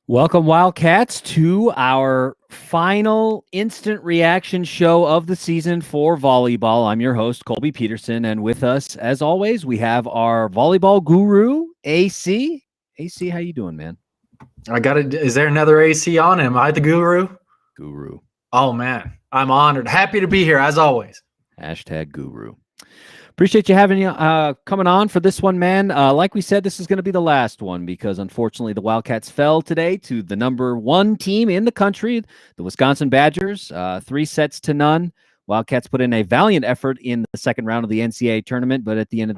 Welcome, Wildcats, to our final instant reaction show of the season for volleyball. I'm your host, Colby Peterson, and with us, as always, we have our volleyball guru, AC. AC, how you doing, man? I got it. Is there another AC on? Am I the guru? Guru. Oh, man. I'm honored. Happy to be here, as always. Hashtag guru. Appreciate you having coming on for this one, man. Like we said, this is going to be the last one because unfortunately the Wildcats fell today to the #1 team in the country, the Wisconsin Badgers, 3-0. Wildcats put in a valiant effort in the second round of the NCAA tournament, but at the end of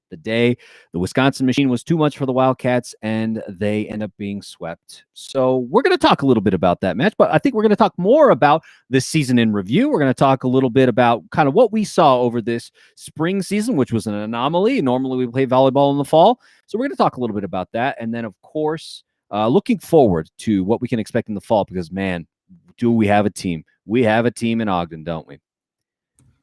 the day, the Wisconsin machine was too much for the Wildcats, and they end up being swept. So we're going to talk a little bit about that match, but I think we're going to talk more about this season in review. We're going to talk a little bit about kind of what we saw over this spring season, which was an anomaly. Normally we play volleyball in the fall. So we're going to talk a little bit about that. And then, of course, looking forward to what we can expect in the fall because, man, do we have a team? We have a team in Ogden, don't we?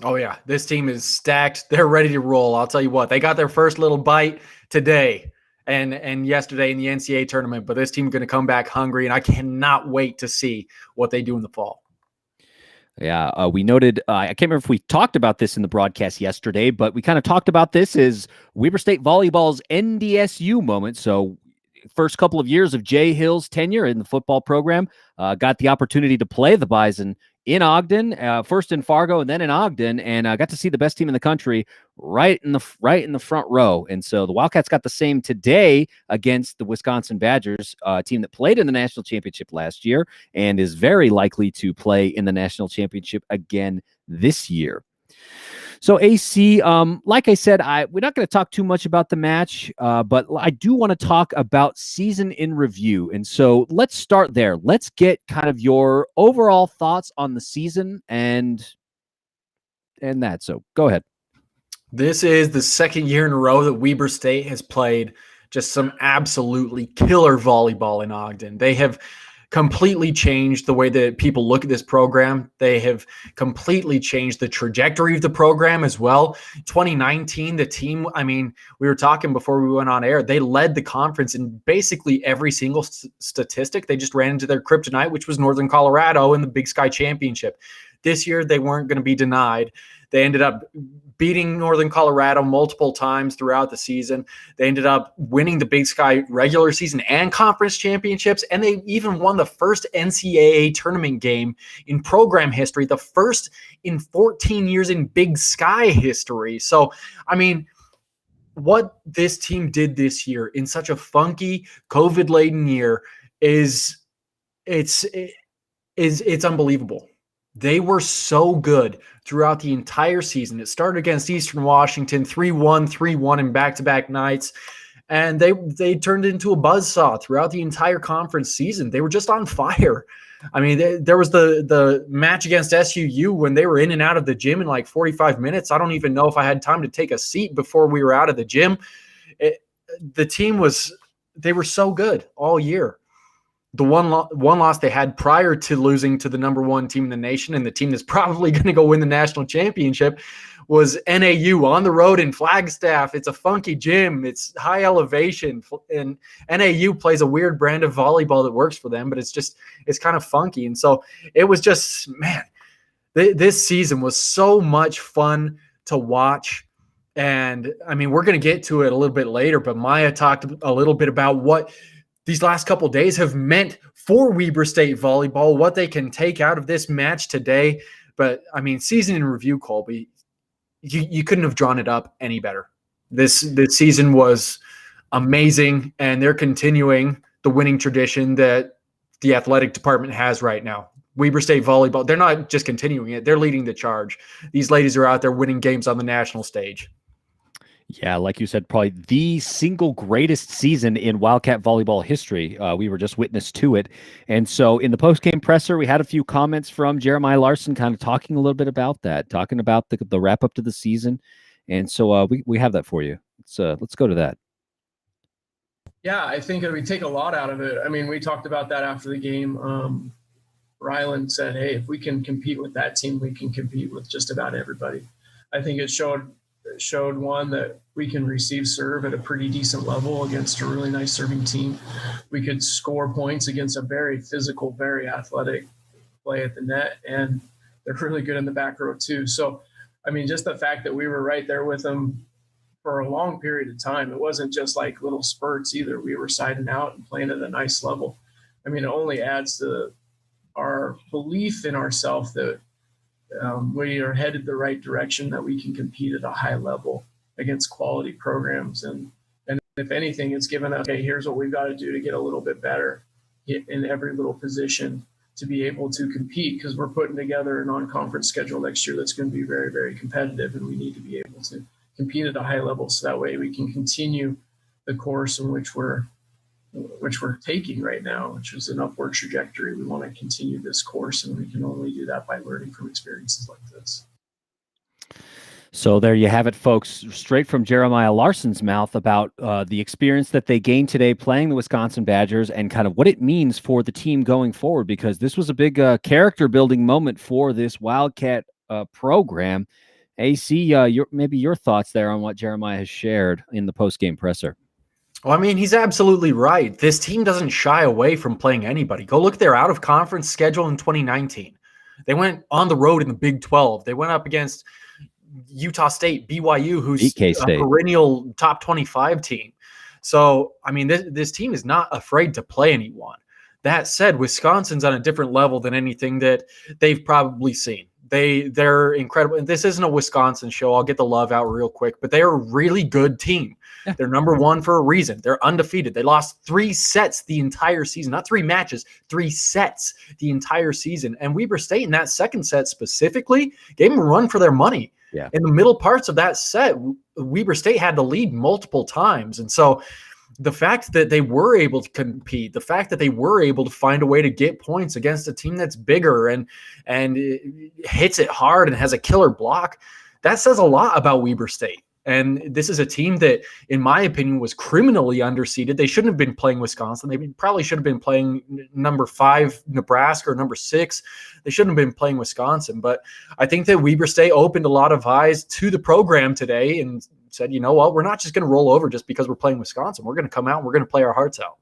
Oh, yeah. This team is stacked. They're ready to roll. I'll tell you what. They got their first little bite today and yesterday in the NCAA tournament, but this team is going to come back hungry, and I cannot wait to see what they do in the fall. Yeah, we noted, I can't remember if we talked about this in the broadcast yesterday, but we kind of talked about this as Weber State Volleyball's NDSU moment. So first couple of years of Jay Hill's tenure in the football program, got the opportunity to play the Bison in Ogden, first in Fargo and then in Ogden, and got to see the best team in the country right in the front row. And so the Wildcats got the same today against the Wisconsin Badgers, a team that played in the national championship last year and is very likely to play in the national championship again this year. So, AC, like I said, we're not going to talk too much about the match, but I do want to talk about season in review. And so let's start there. Let's get kind of your overall thoughts on the season and that. So go ahead. This is the second year in a row that Weber State has played just some absolutely killer volleyball in Ogden. They have completely changed the way that people look at this program. They have completely changed the trajectory of the program as well. 2019, the team, I mean, we were talking before we went on air, they led the conference in basically every single statistic. They just ran into their kryptonite, which was Northern Colorado in the Big Sky Championship. This year, they weren't going to be denied. They ended up beating Northern Colorado multiple times throughout the season. They ended up winning the Big Sky regular season and conference championships, and they even won the first NCAA tournament game in program history, the first in 14 years in Big Sky history. So, I mean, what this team did this year in such a funky, COVID-laden year is unbelievable. They were so good throughout the entire season. It started against Eastern Washington, 3-1, 3-1 in back-to-back nights, and they turned into a buzzsaw throughout the entire conference season. They were just on fire. I mean, there was the match against SUU when they were in and out of the gym in like 45 minutes. I don't even know if I had time to take a seat before we were out of the gym. The team they were so good all year. The one loss they had prior to losing to the #1 team in the nation and the team that's probably going to go win the national championship was NAU on the road in Flagstaff. It's a funky gym. It's high elevation. And NAU plays a weird brand of volleyball that works for them, but it's kind of funky. And so it was just, man, this season was so much fun to watch. And, I mean, we're going to get to it a little bit later, but Maya talked a little bit about what these last couple of days have meant for Weber State volleyball, what they can take out of this match today. But, I mean, season in review, Colby, you couldn't have drawn it up any better. This season was amazing, and they're continuing the winning tradition that the athletic department has right now. Weber State volleyball, they're not just continuing it, they're leading the charge. These ladies are out there winning games on the national stage. Yeah, like you said, probably the single greatest season in Wildcat volleyball history. We were just witness to it. And so in the post-game presser, we had a few comments from Jeremiah Larson kind of talking a little bit about that, talking about the wrap-up to the season. And so we have that for you. Let's go to that. Yeah, I think we take a lot out of it. I mean, we talked about that after the game. Ryland said, hey, if we can compete with that team, we can compete with just about everybody. I think it showed showed one that we can receive serve at a pretty decent level against a really nice serving team. We could score points against a very physical, very athletic play at the net, and they're really good in the back row too. So, I mean, just the fact that we were right there with them for a long period of time, it wasn't just like little spurts either. We were siding out and playing at a nice level. I mean, it only adds to our belief in ourselves that we are headed the right direction, that we can compete at a high level against quality programs. And if anything, it's given us, okay, here's what we've got to do to get a little bit better in every little position to be able to compete, because we're putting together a non-conference schedule next year that's going to be very, very competitive, and we need to be able to compete at a high level so that way we can continue the course in which we're taking right now, which is an upward trajectory. We want to continue this course, and we can only do that by learning from experiences like this. So there you have it, folks, straight from Jeremiah Larson's mouth about the experience that they gained today playing the Wisconsin Badgers and kind of what it means for the team going forward, because this was a big character building moment for this Wildcat program. AC, maybe your thoughts there on what Jeremiah has shared in the post-game presser. Well, I mean, he's absolutely right. This team doesn't shy away from playing anybody. Go look at their out-of-conference schedule in 2019. They went on the road in the Big 12. They went up against Utah State, BYU, who's a perennial top 25 team. So, I mean, this team is not afraid to play anyone. That said, Wisconsin's on a different level than anything that they've probably seen. They're incredible. And this isn't a Wisconsin show. I'll get the love out real quick, but they're a really good team. Yeah. They're number one for a reason. They're undefeated. They lost 3 sets the entire season, not 3 matches, 3 sets the entire season. And Weber State in that second set specifically gave them a run for their money. Yeah. In the middle parts of that set, Weber State had to lead multiple times. And so the fact that they were able to compete, the fact that they were able to find a way to get points against a team that's bigger and hits it hard and has a killer block, that says a lot about Weber State. And this is a team that, in my opinion, was criminally underseeded. They shouldn't have been playing Wisconsin. They probably should have been playing number 5 Nebraska or number 6. They shouldn't have been playing Wisconsin. But I think that Weber State opened a lot of eyes to the program today and said, you know what, we're not just going to roll over just because we're playing Wisconsin. We're going to come out and we're going to play our hearts out.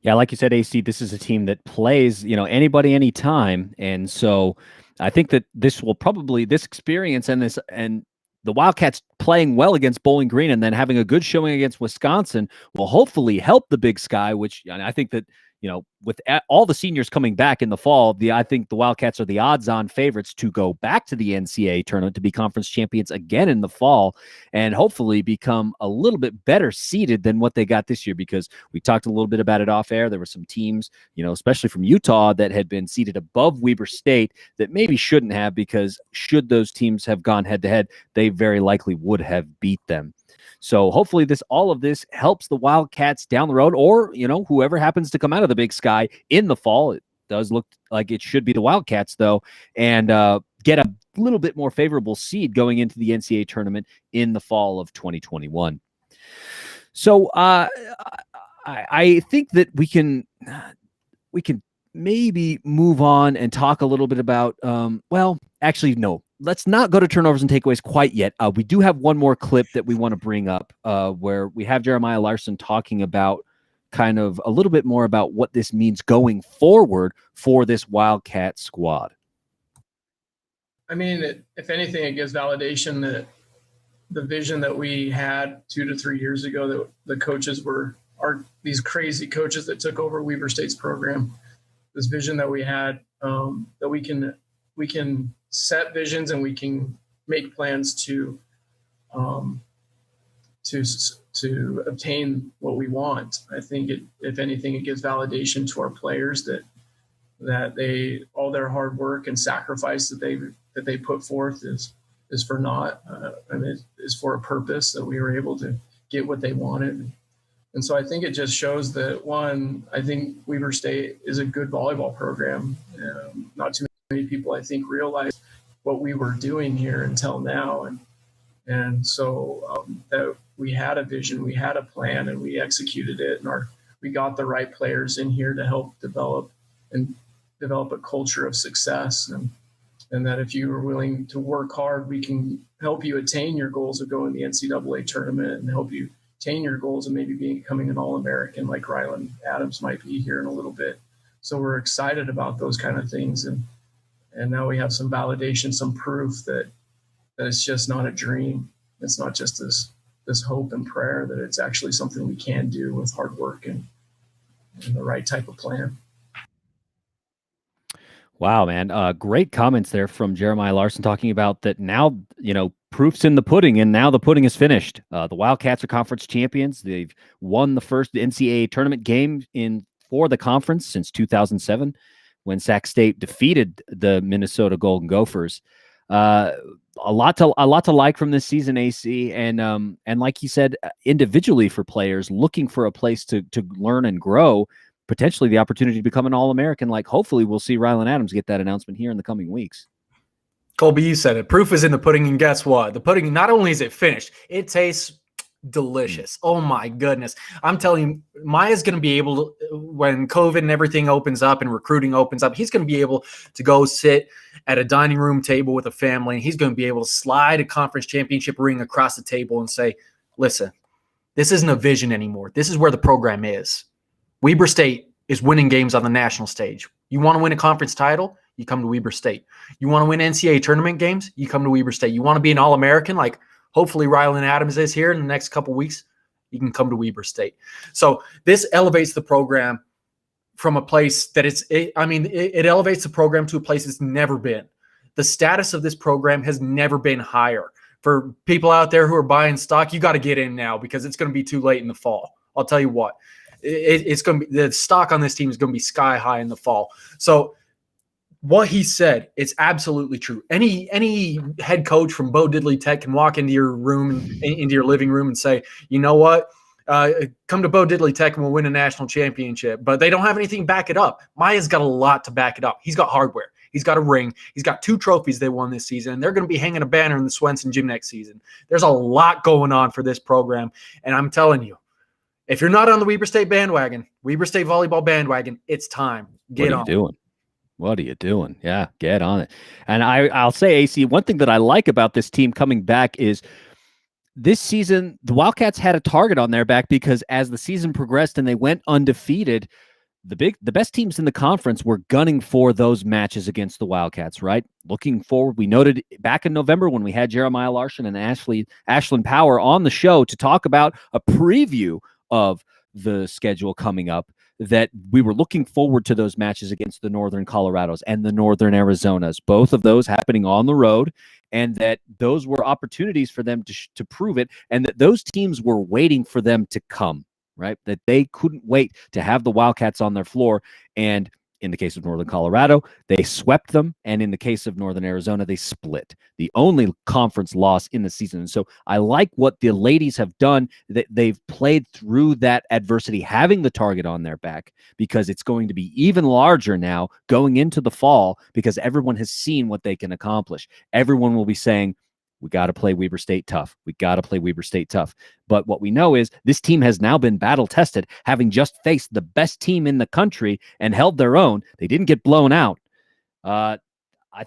Yeah, like you said, AC, this is a team that plays, anybody, anytime. And so I think that this experience and the Wildcats playing well against Bowling Green and then having a good showing against Wisconsin will hopefully help the Big Sky, which I think that, with all the seniors coming back in the fall, I think the Wildcats are the odds-on favorites to go back to the NCAA tournament to be conference champions again in the fall and hopefully become a little bit better seeded than what they got this year, because we talked a little bit about it off air. There were some teams, especially from Utah, that had been seeded above Weber State that maybe shouldn't have, because should those teams have gone head-to-head, they very likely would have beat them. So hopefully all of this helps the Wildcats down the road, or, whoever happens to come out of the Big Sky in the fall. It does look like it should be the Wildcats, though, and get a little bit more favorable seed going into the NCAA tournament in the fall of 2021. So I think that we can maybe move on and talk a little bit about, actually, no. Let's not go to turnovers and takeaways quite yet. We do have one more clip that we want to bring up where we have Jeremiah Larson talking about kind of a little bit more about what this means going forward for this Wildcat squad. I mean, if anything, it gives validation that the vision that we had 2 to 3 years ago, that the coaches are these crazy coaches that took over Weber State's program. This vision that we had, that we can set visions and we can make plans to obtain what we want. I think if anything, it gives validation to our players that they, all their hard work and sacrifice that they put forth is for naught. Is for a purpose, that we were able to get what they wanted. And so I think it just shows that, one, I think Weber State is a good volleyball program. Not too many people, I think, realize what we were doing here until now. And so that we had a vision, we had a plan, and we executed it. And we got the right players in here to help develop a culture of success. and that if you are willing to work hard, we can help you attain your goals of going to the NCAA tournament and help you attain your goals of maybe becoming an All-American like Rylan Adams might be here in a little bit. So we're excited about those kind of things. And now we have some validation, some proof that it's just not a dream. It's not just this hope and prayer, that it's actually something we can do with hard work and the right type of plan. Wow, man. Great comments there from Jeremiah Larson talking about that now, proof's in the pudding, and now the pudding is finished. The Wildcats are conference champions. They've won the first NCAA tournament game for the conference since 2007 when Sac State defeated the Minnesota Golden Gophers. A lot to like from this season, AC, and like you said, individually for players looking for a place to learn and grow, potentially the opportunity to become an All-American. Like, hopefully we'll see Rylan Adams get that announcement here in the coming weeks. Colby, you said it. Proof is in the pudding, and guess what? The pudding, not only is it finished, it tastes delicious. Oh my goodness. I'm telling you, Maya's going to be able to, when COVID and everything opens up and recruiting opens up, he's going to be able to go sit at a dining room table with a family, and he's going to be able to slide a conference championship ring across the table and say, listen, this isn't a vision anymore. This is where the program is. Weber State is winning games on the national stage. You want to win a conference title? You come to Weber State. You want to win NCAA tournament games? You come to Weber State. You want to be an All-American like hopefully Rylan Adams is here in the next couple weeks? You can come to Weber State. So this elevates the program from a place that it elevates the program to a place it's never been. The status of this program has never been higher. For people out there who are buying stock, you got to get in now because it's going to be too late in the fall. I'll tell you what. It's going to be, the stock on this team is going to be sky high in the fall. So what he said, it's absolutely true. Any head coach from Bo Diddley Tech can walk into your room, into your living room, and say, you know what, come to Bo Diddley Tech and we'll win a national championship. But they don't have anything to back it up. Maya's got a lot to back it up. He's got hardware. He's got a ring. He's got 2 trophies they won this season, and they're going to be hanging a banner in the Swenson Gym next season. There's a lot going on for this program, and I'm telling you, if you're not on the Weber State bandwagon, Weber State volleyball bandwagon, it's time. Get on. What are you doing? What are you doing? Yeah, get on it. And I'll say, AC, one thing that I like about this team coming back is this season, the Wildcats had a target on their back because as the season progressed and they went undefeated, the best teams in the conference were gunning for those matches against the Wildcats, right? Looking forward, we noted back in November when we had Jeremiah Larson and Ashlyn Power on the show to talk about a preview of the schedule coming up, that we were looking forward to those matches against the Northern Colorados and the Northern Arizonas, both of those happening on the road, and that those were opportunities for them to prove it, and that those teams were waiting for them to come, right? That they couldn't wait to have the Wildcats on their floor. And in the case of Northern Colorado, they swept them. And in the case of Northern Arizona, they split. The only conference loss in the season. And so I like what the ladies have done, that they've played through that adversity, having the target on their back, because it's going to be even larger now going into the fall because everyone has seen what they can accomplish. Everyone will be saying, we got to play Weber State tough. We got to play Weber State tough. But what we know is this team has now been battle tested, having just faced the best team in the country and held their own. They didn't get blown out. I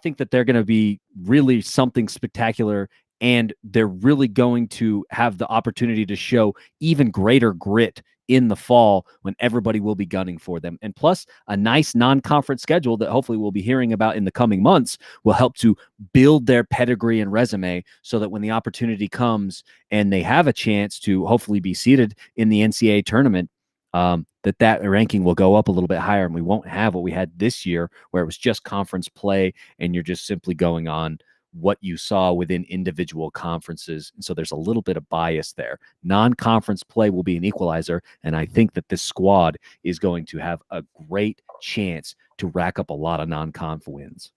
think that they're going to be really something spectacular, and they're really going to have the opportunity to show even greater grit in the fall when everybody will be gunning for them. And plus, a nice non-conference schedule that hopefully we'll be hearing about in the coming months will help to build their pedigree and resume so that when the opportunity comes and they have a chance to hopefully be seated in the NCAA tournament, that ranking will go up a little bit higher, and we won't have what we had this year where it was just conference play and you're just simply going on what you saw within individual conferences. And so there's a little bit of bias there. Non-conference play will be an equalizer, and I think that this squad is going to have a great chance to rack up a lot of non-conf wins.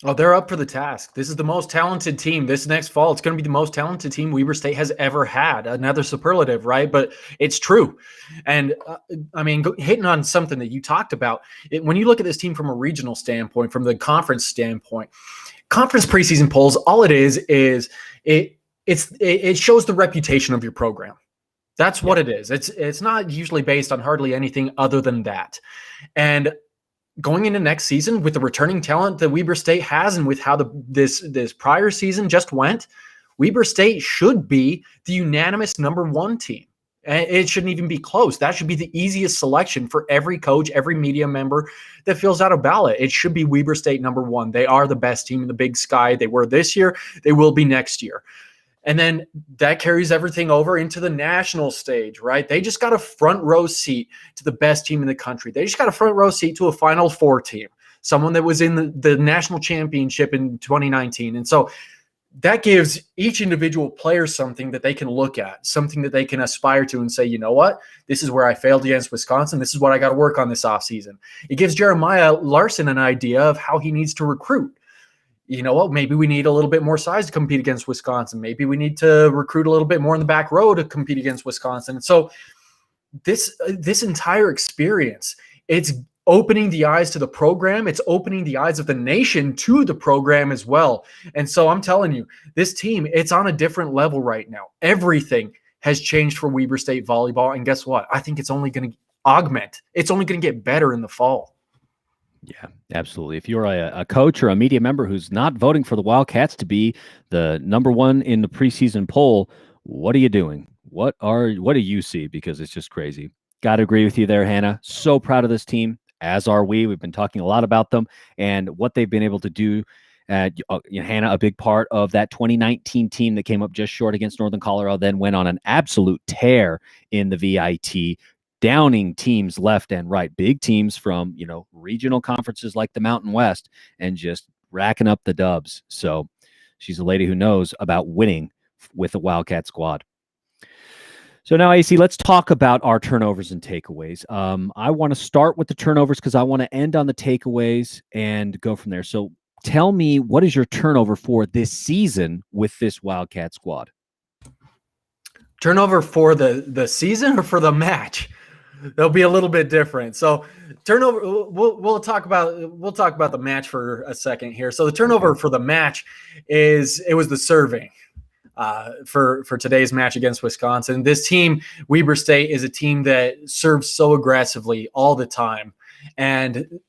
Oh, they're up for the task. This is the most talented team. This next fall, it's going to be the most talented team Weber State has ever had. Another superlative, right? But it's true. And hitting on something that you talked about, when you look at this team from a regional standpoint, from the conference standpoint, conference preseason polls, all it is it shows the reputation of your program. That's what it is. It's not usually based on hardly anything other than that. And going into next season with the returning talent that Weber State has and with how this prior season just went, Weber State should be the unanimous number one team. And it shouldn't even be close. That should be the easiest selection for every coach, every media member that fills out a ballot. It should be Weber State number one. They are the best team in the Big Sky. They were this year. They will be next year. And then that carries everything over into the national stage, right? They just got a front row seat to the best team in the country. They just got a front row seat to a Final Four team, someone that was in the national championship in 2019. And so that gives each individual player something that they can look at, something that they can aspire to and say, you know what, this is where I failed against Wisconsin. This is what I got to work on this offseason. It gives Jeremiah Larson an idea of how he needs to recruit. You know what, maybe we need a little bit more size to compete against Wisconsin. Maybe we need to recruit a little bit more in the back row to compete against Wisconsin. And so this entire experience, it's opening the eyes to the program. It's opening the eyes of the nation to the program as well. And so I'm telling you, this team, it's on a different level right now. Everything has changed for Weber State volleyball. And guess what? I think it's only going to augment. It's only going to get better in the fall. Yeah, absolutely. If you're a coach or a media member who's not voting for the Wildcats to be the number one in the preseason poll, what are you doing? What do you see? Because it's just crazy. Got to agree with you there, Hannah. So proud of this team, as are we. We've been talking a lot about them and what they've been able to do. Hannah, a big part of that 2019 team that came up just short against Northern Colorado, then went on an absolute tear in the VIT, downing teams left and right, big teams from, regional conferences like the Mountain West, and just racking up the dubs. So she's a lady who knows about winning with the Wildcat squad. So now, AC, let's talk about our turnovers and takeaways. I want to start with the turnovers because I want to end on the takeaways and go from there. So tell me, what is your turnover for this season with this Wildcat squad? Turnover for the season or for the match? They'll be a little bit different. So turnover, we'll talk about the match for a second here. So the turnover for the match was the serving for today's match against Wisconsin. This team, Weber State, is a team that serves so aggressively all the time, and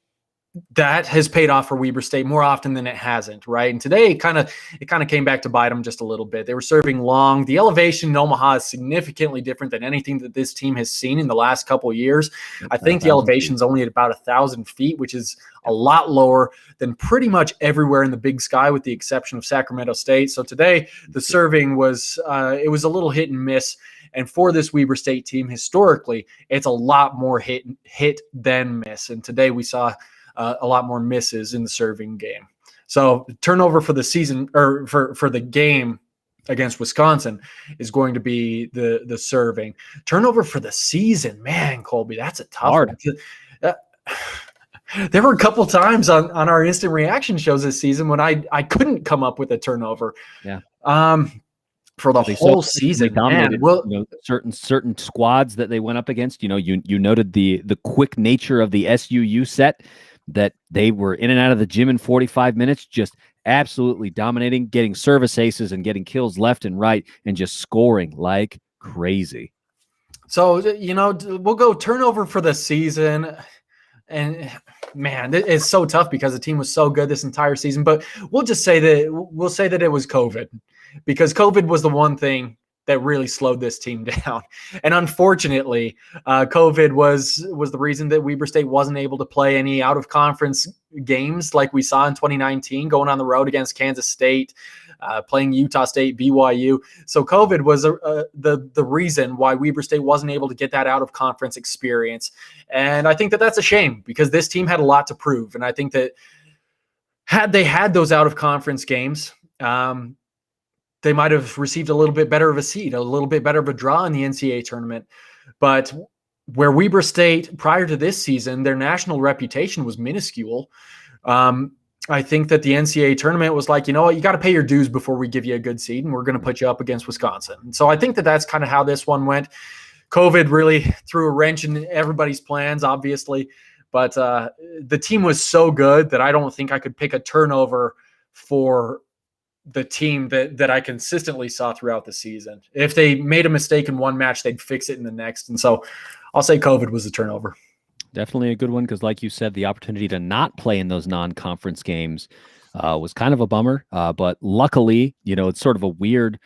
that has paid off for Weber State more often than it hasn't, right? And today it kind of came back to bite them just a little bit. They were serving long. The elevation in Omaha is significantly different than anything that this team has seen in the last couple of years. I think the elevation is only at about 1,000 feet, which is a lot lower than pretty much everywhere in the Big Sky, with the exception of Sacramento State. So today the serving was it was a little hit and miss. And for this Weber State team, historically, it's a lot more hit than miss. And today we saw a lot more misses in the serving game. So turnover for the season, or for the game against Wisconsin, is going to be the serving. Turnover for the season, man, Colby, that's a tough one. There were a couple times on our instant reaction shows this season when I couldn't come up with a turnover. Yeah. For the whole season, man. Well, certain squads that they went up against. You noted the quick nature of the SUU set, that they were in and out of the gym in 45 minutes, just absolutely dominating, getting service aces and getting kills left and right, and just scoring like crazy. So, we'll go turnover for the season. And man, it's so tough because the team was so good this entire season. But we'll say that it was COVID, because COVID was the one thing that really slowed this team down. And unfortunately, COVID was the reason that Weber State wasn't able to play any out-of-conference games like we saw in 2019, going on the road against Kansas State, playing Utah State, BYU. So COVID was the reason why Weber State wasn't able to get that out-of-conference experience. And I think that that's a shame, because this team had a lot to prove. And I think that had they had those out-of-conference games, they might have received a little bit better of a seed, a little bit better of a draw in the NCAA tournament. But where Weber State, prior to this season, their national reputation was minuscule, I think that the NCAA tournament was like, you know what, you got to pay your dues before we give you a good seed, and we're going to put you up against Wisconsin. And so I think that that's kind of how this one went. COVID really threw a wrench in everybody's plans, obviously. But the team was so good that I don't think I could pick a turnover for the team that I consistently saw throughout the season. If they made a mistake in one match, they'd fix it in the next. And so I'll say COVID was the turnover. definitely a good one because, like you said, the opportunity to not play in those non-conference games was kind of a bummer. But luckily, it's sort of a weird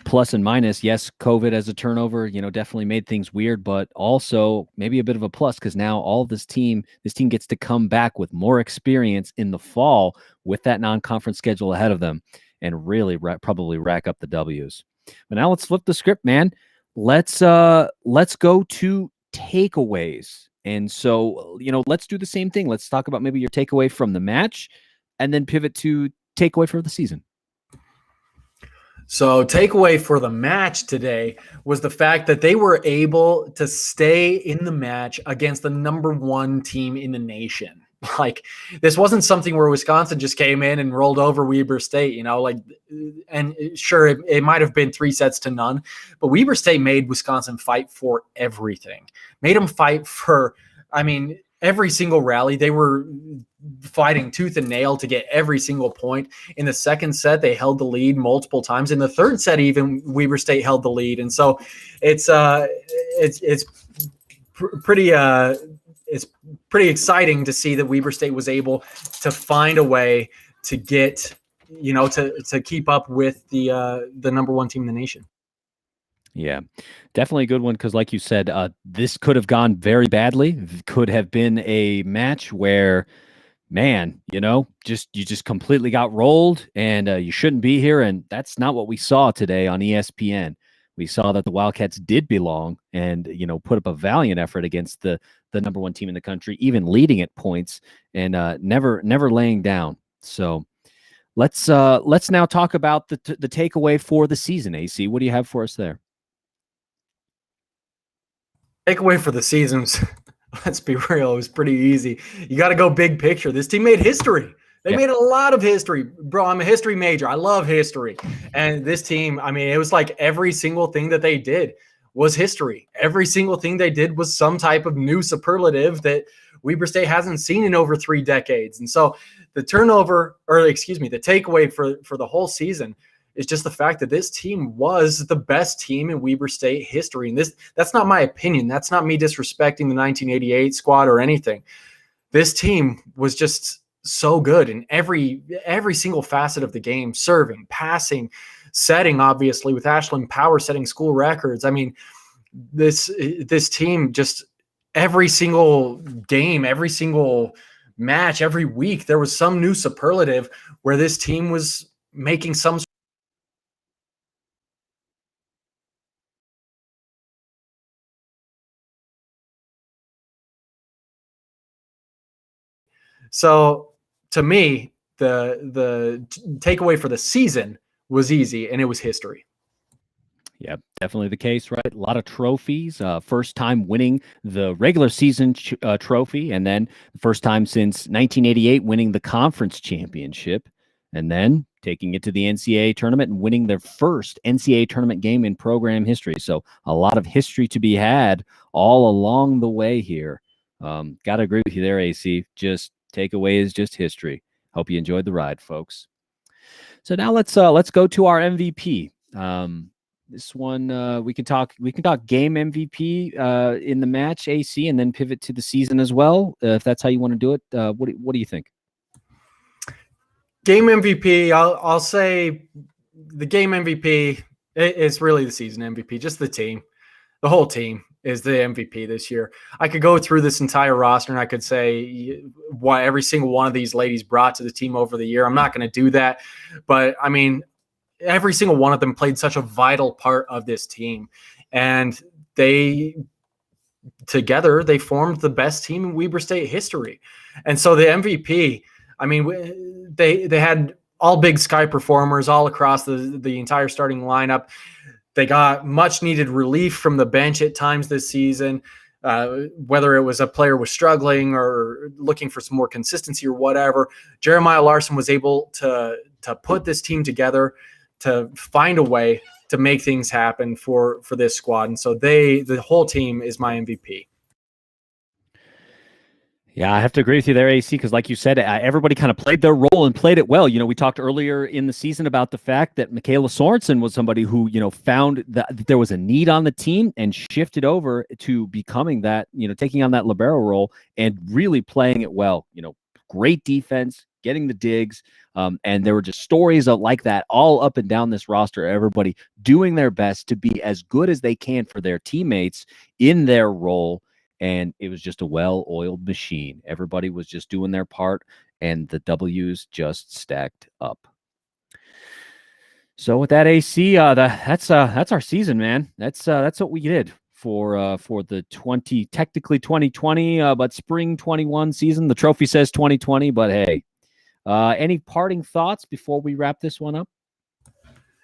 plus and minus. Yes, COVID as a turnover, definitely made things weird, but also maybe a bit of a plus because now all this team gets to come back with more experience in the fall with that non-conference schedule ahead of them and really probably rack up the W's. But now let's flip the script, man. Let's go to takeaways. And so, let's do the same thing. Let's talk about maybe your takeaway from the match and then pivot to takeaway for the season. So, takeaway for the match today was the fact that they were able to stay in the match against the number one team in the nation. Like, this wasn't something where Wisconsin just came in and rolled over Weber State, and sure, it might have been 3-0, but Weber State made Wisconsin fight for everything, made them fight for, every single rally. They were fighting tooth and nail to get every single point. In the second set, they held the lead multiple times. In the third set, even Weber State held the lead. And so it's pretty exciting to see that Weber State was able to find a way to get, to keep up with the number one team in the nation. Yeah, definitely a good one because, like you said, this could have gone very badly. Could have been a match where, man, you just completely got rolled and you shouldn't be here. And that's not what we saw today on ESPN. We saw that the Wildcats did belong and, put up a valiant effort against the number one team in the country, even leading at points and never laying down. So let's now talk about the takeaway for the season. AC, what do you have for us there? Takeaway for the seasons, let's be real, it was pretty easy. You got to go big picture. This team made history. They made a lot of history. Bro, I'm a history major. I love history. And this team, it was like every single thing that they did was history. Every single thing they did was some type of new superlative that Weber State hasn't seen in over 3 decades. And so the takeaway for the whole season is just the fact that this team was the best team in Weber State history. And that's not my opinion. That's not me disrespecting the 1988 squad or anything. This team was just so good in every single facet of the game, serving, passing, setting, obviously, with Ashlyn Power setting school records. This team, just every single game, every single match, every week, there was some new superlative where this team was making some. So to me, the takeaway for the season was easy, and it was history. Yeah, definitely the case, right? A lot of trophies. First time winning the regular season trophy, and then the first time since 1988 winning the conference championship, and then taking it to the NCAA tournament and winning their first NCAA tournament game in program history. So a lot of history to be had all along the way here. Got to agree with you there, AC. Just takeaway is just history. Hope you enjoyed the ride, folks. So now let's go to our MVP. This one we can talk game MVP in the match, AC, and then pivot to the season as well. If that's how you want to do it, what do you think? Game MVP, I'll say the game MVP is really the season MVP. Just the team, the whole team is the MVP this year. I could go through this entire roster and I could say what every single one of these ladies brought to the team over the year. I'm not going to do that, but every single one of them played such a vital part of this team, and together they formed the best team in Weber State history. And so the MVP, they had all Big Sky performers all across the entire starting lineup. They got much needed relief from the bench at times this season, whether it was a player was struggling or looking for some more consistency or whatever. Jeremiah Larson was able to put this team together, to find a way to make things happen for this squad. And so the whole team is my MVP. Yeah, I have to agree with you there, AC, because like you said, everybody kind of played their role and played it well. We talked earlier in the season about the fact that Michaela Sorensen was somebody who, found that there was a need on the team and shifted over to becoming that, taking on that libero role and really playing it well. Great defense, getting the digs. And there were just stories like that all up and down this roster. Everybody doing their best to be as good as they can for their teammates in their role. And it was just a well-oiled machine. Everybody was just doing their part, and the W's just stacked up. So with that, AC, that's our season, man. That's what we did for the technically 2020, but spring 21 season. The trophy says 2020, but hey, any parting thoughts before we wrap this one up?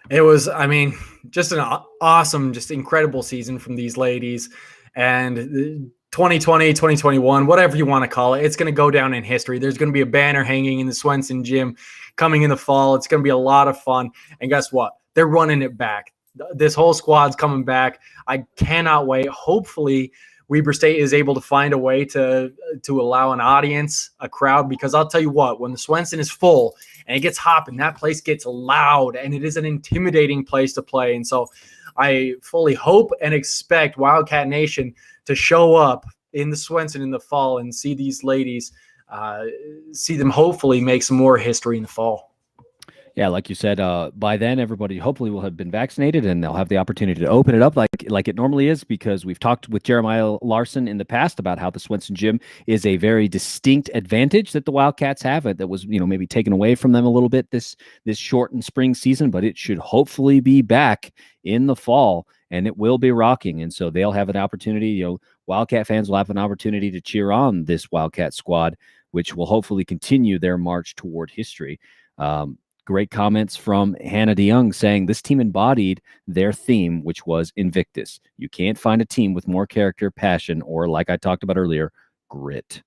It was, just an awesome, just incredible season from these ladies. And 2020, 2021, whatever you want to call it, it's going to go down in history. There's going to be a banner hanging in the Swenson gym coming in the fall. It's going to be a lot of fun. And guess what? They're running it back. This whole squad's coming back. I cannot wait. Hopefully, Weber State is able to find a way to allow an audience, a crowd, because I'll tell you what, when the Swenson is full and it gets hopping, that place gets loud, and it is an intimidating place to play. And so I fully hope and expect Wildcat Nation to show up in the Swenson in the fall and see these ladies, see them hopefully make some more history in the fall. Yeah, like you said, by then everybody hopefully will have been vaccinated, and they'll have the opportunity to open it up like it normally is, because we've talked with Jeremiah Larson in the past about how the Swenson Gym is a very distinct advantage that the Wildcats have that was maybe taken away from them a little bit this shortened spring season, but it should hopefully be back in the fall, and it will be rocking. And so they'll have an opportunity. Wildcat fans will have an opportunity to cheer on this Wildcat squad, which will hopefully continue their march toward history. Great comments from Hannah DeYoung saying this team embodied their theme, which was Invictus. You can't find a team with more character, passion, or, like I talked about earlier, grit.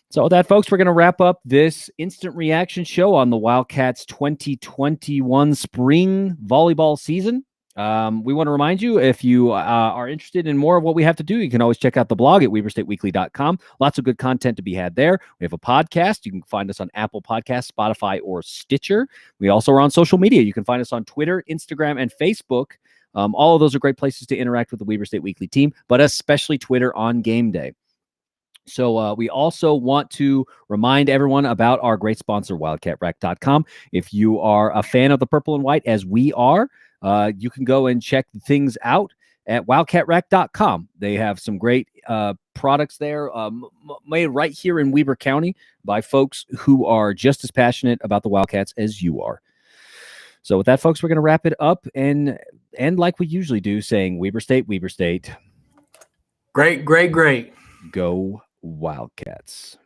So with that, folks, we're going to wrap up this instant reaction show on the Wildcats 2021 spring volleyball season. We want to remind you, if you are interested in more of what we have to do, you can always check out the blog at WeberStateWeekly.com. Lots of good content to be had there. We have a podcast. You can find us on Apple Podcasts, Spotify, or Stitcher. We also are on social media. You can find us on Twitter, Instagram, and Facebook. All of those are great places to interact with the Weber State Weekly team, but especially Twitter on game day. So we also want to remind everyone about our great sponsor, WildcatRack.com. If you are a fan of the purple and white, as we are, you can go and check things out at wildcatrack.com. They have some great products there made right here in Weber County by folks who are just as passionate about the Wildcats as you are. So with that, folks, we're going to wrap it up and like we usually do, saying Weber State, Weber State. Great, great, great. Go Wildcats.